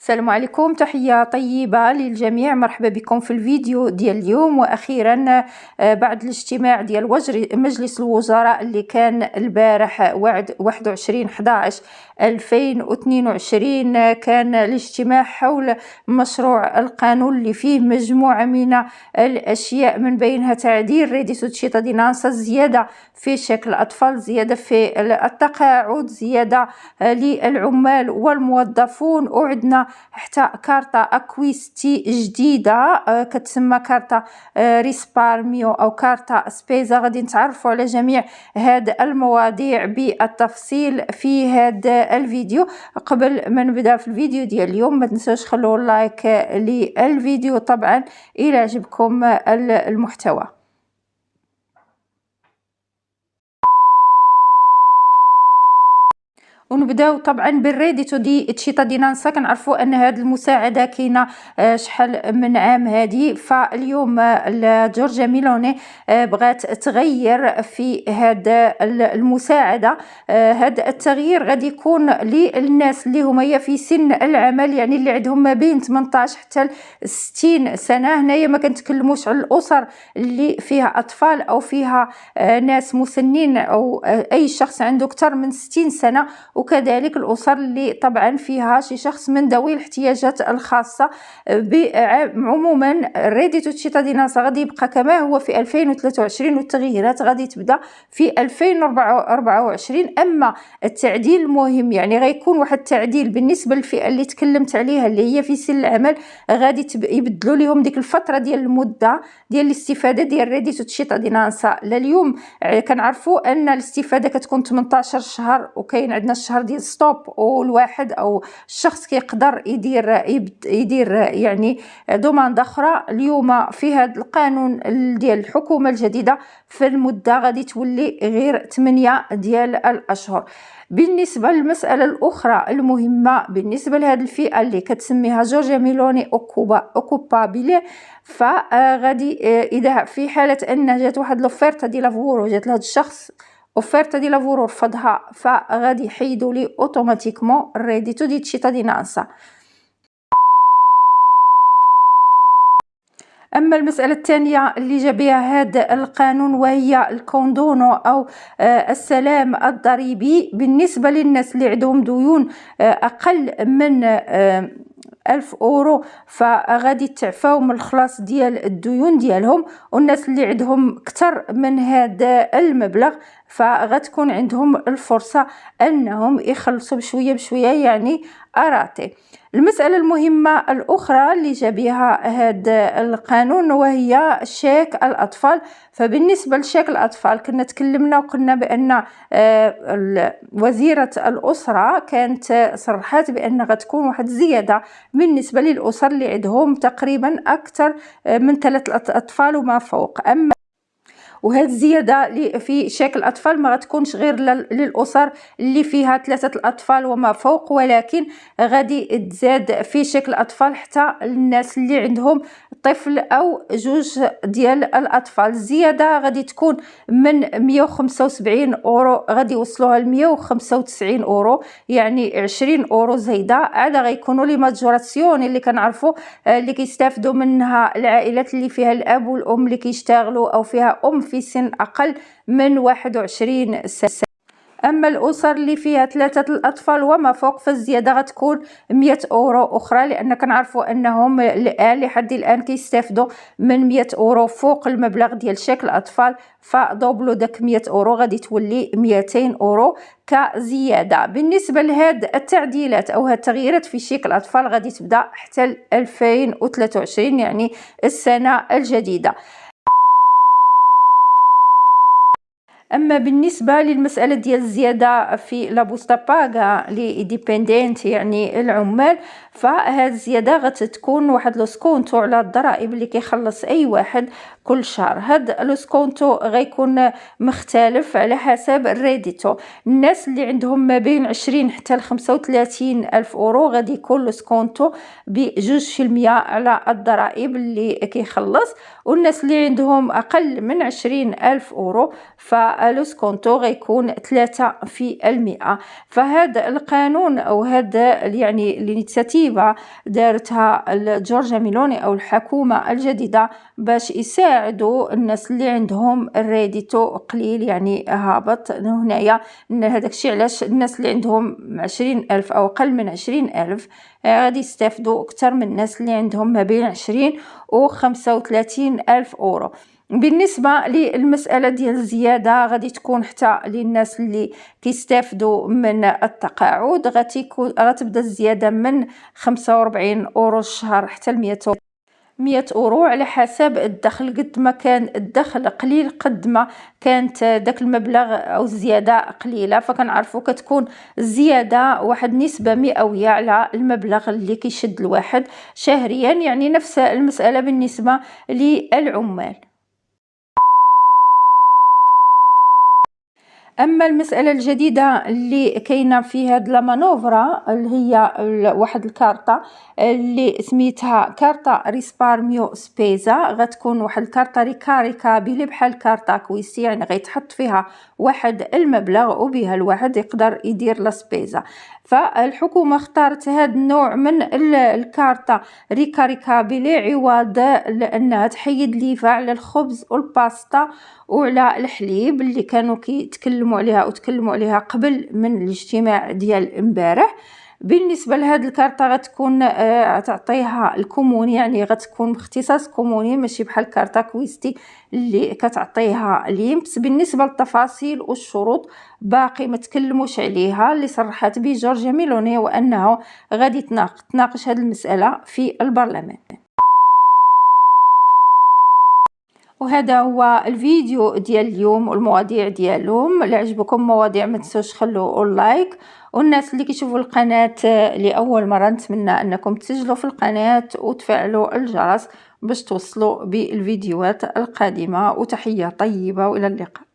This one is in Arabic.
السلام عليكم، تحية طيبة للجميع. مرحبا بكم في الفيديو ديال اليوم. واخيرا بعد الاجتماع ديال مجلس الوزراء اللي كان البارح 21/11/2022 كان الاجتماع حول مشروع القانون اللي فيه مجموعة من الاشياء، من بينها تعديل ريديسو تشيتادينانسا، زيادة في شكل الأطفال، زيادة في التقاعد، زيادة للعمال والموظفون، وعندنا حتى كارتا اكويستي جديده كتسمى كارتا ريسبارميو او كارتا سبيزا. غادي نتعرفوا على جميع هاد المواضيع بالتفصيل في هاد الفيديو. قبل ما نبدا في الفيديو ديال اليوم ما تنسوش خلوا لايك للفيديو طبعا الى عجبكم المحتوى. ونبداو طبعا بالريديتو دي تشيتادينانسا. كنعرفوا ان هذه المساعده كاينه شحال من عام هذه، فاليوم جورجيا ميلوني بغات تغير في هذا المساعده. هذا التغيير غادي يكون للناس اللي هما في سن العمل، يعني اللي عندهم ما بين 18 حتى 60 سنه. هنايا ما كنتكلموش على الاسر اللي فيها اطفال او فيها ناس مسنين او اي شخص عنده اكثر من 60 سنه، وكذلك الأسر اللي طبعا فيها شي شخص من ذوي الاحتياجات الخاصة. عموما ريديتو تشيتادينانسا غادي يبقى كما هو في 2023، والتغييرات غادي تبدا في 2024. أما التعديل المهم، يعني غيكون واحد التعديل بالنسبة للفئة اللي تكلمت عليها اللي هي في سن العمل، غادي يبدلوا لهم ديك الفترة ديال المدة ديال الاستفادة ديال ريديتو تشيتادينانسا. لليوم كنعرفوا أن الاستفادة كتكون 18 شهر، وكاين عندنا الشهر ديال ستوب، والواحد او الشخص كيقدر يدير يعني دوماند اخرى. اليوم في هذا القانون ديال الحكومه الجديده في المده غادي تولي غير 8 ديال الاشهر. بالنسبه للمساله الاخرى المهمه بالنسبه لهذه الفئه اللي كتسميها جورجيا ميلوني اوكوبابيلي، فغادي اذا في حاله ان جات واحد لوفيرتا ديال لافورو، جات لهذا الشخص اوفيرتا دي لافورو رفضها، فغادي يحيدوا لي اوتوماتيكمون الريديتو دي تشيتادينانسا. اما المساله الثانيه اللي جا بها هذا القانون وهي الكوندونو او السلام الضريبي بالنسبه للناس اللي عندهم ديون اقل من 1000 أورو، فغادي تعفاو من الخلاص ديال الديون ديالهم. والناس اللي عندهم اكثر من هذا المبلغ فغتكون عندهم الفرصه انهم يخلصوا بشويه بشويه، يعني اراتي. المساله المهمه الاخرى اللي جا بها هذا القانون وهي شيك الاطفال. فبالنسبه لشيك الاطفال كنا تكلمنا وقلنا بان وزيره الاسره كانت صرحت بان غتكون واحد الزياده بالنسبه للاسر اللي عندهم تقريبا اكثر من 3 اطفال وما فوق. اما وهذه الزياده في شكل الاطفال ما غتكونش غير للاسر اللي فيها 3 اطفال وما فوق، ولكن غادي تزاد في شكل الاطفال حتى الناس اللي عندهم طفل او 2 ديال الاطفال. الزياده غادي تكون من 175 اورو غادي يوصلوها ل 195 اورو، يعني 20 اورو زايده. عاد غيكونوا لي ماجوراسيون اللي كنعرفوا اللي كيستافدوا منها العائلات اللي فيها الاب والام اللي كيشتغلوا او فيها في سن أقل من 21 سنة. أما الأسر اللي فيها 3 الأطفال وما فوق فالزيادة غتكون 100 أورو أخرى، لأن كنعرفوا أنهم الآن لحد الآن كيستافدوا من 100 أورو فوق المبلغ ديال شكل الأطفال، فدوبلو داك 100 أورو غادي تولي 200 أورو كزيادة. بالنسبة لهاد التعديلات أو هاد التغييرات في شكل الأطفال غادي تبدأ حتى 2023، يعني السنة الجديدة. اما بالنسبه للمساله ديال الزياده في لا بوستا باغا لي ديبيندنت يعني العمال، فهاد الزياده غتكون واحد لو سكونتو على الضرائب اللي كيخلص اي واحد كل شهر. هاد لو سكونتو غيكون مختلف على حسب الريديتو. الناس اللي عندهم ما بين 20 حتى ل 35 الف اورو غادي يكون لو سكونتو ب2% على الضرائب اللي كيخلص، والناس اللي عندهم اقل من 20 الف اورو ف والسكونتو غيكون 3%. فهذا القانون أو هذا يعني الانيشيتيفا دارتها جورجيا ميلوني أو الحكومة الجديدة باش يساعدوا الناس اللي عندهم الريديتو قليل يعني هابط هنايا. هذاك الشيء علاش الناس اللي عندهم 20,000 أو أقل من 20,000 غادي يستافدوا أكثر من الناس اللي عندهم ما بين 20 و 35,000 أورو. بالنسبة للمسألة ديال الزيادة غادي تكون حتى للناس اللي كيستافدوا من التقاعد، غتبدا الزيادة من 45 أورو الشهر حتى 100 أورو على حسب الدخل. قد ما كان الدخل قليل قد ما كانت داك المبلغ أو الزيادة قليلة، فكنعرفوا كتكون الزيادة واحد نسبة مئوية على المبلغ اللي كيشد الواحد شهريا. يعني نفس المسألة بالنسبة للعمال. اما المساله الجديده اللي كاينه في هاد لا مانوفرا اللي هي واحد الكارطه اللي سميتها كارطه ريسبارميو سبيزا، غتكون واحد الكارطه ريكابيلي بحال كارطه كويسي، يعني غيتحط فيها واحد المبلغ وبها الواحد يقدر يدير لا سبيزا. فالحكومه اختارت هذا النوع من الكارطه ريكابيلي عوض لانها تحيد ليفا على الخبز والباستا وعلى الحليب اللي كانوا كيتكلموا عليها قبل من الاجتماع ديال امبارح. بالنسبه لهاد الكارطه غتكون تعطيها الكوموني، يعني غتكون باختصاص كوموني ماشي بحال كارطه كويستي اللي كتعطيها ليمبس. بالنسبه للتفاصيل والشروط باقي ما تكلموش عليها. اللي صرحت به جورجيا ميلوني وانه غادي تناقش هذه المساله في البرلمان. وهذا هو الفيديو ديال اليوم والمواضيع ديالهم. اللي عجبكم مواضيع ما تنسوش خلوا لايك، والناس اللي كيشوفوا القناه لاول مره نتمنى انكم تسجلوا في القناه وتفعلوا الجرس باش توصلوا بالفيديوهات القادمه. وتحيه طيبه والى اللقاء.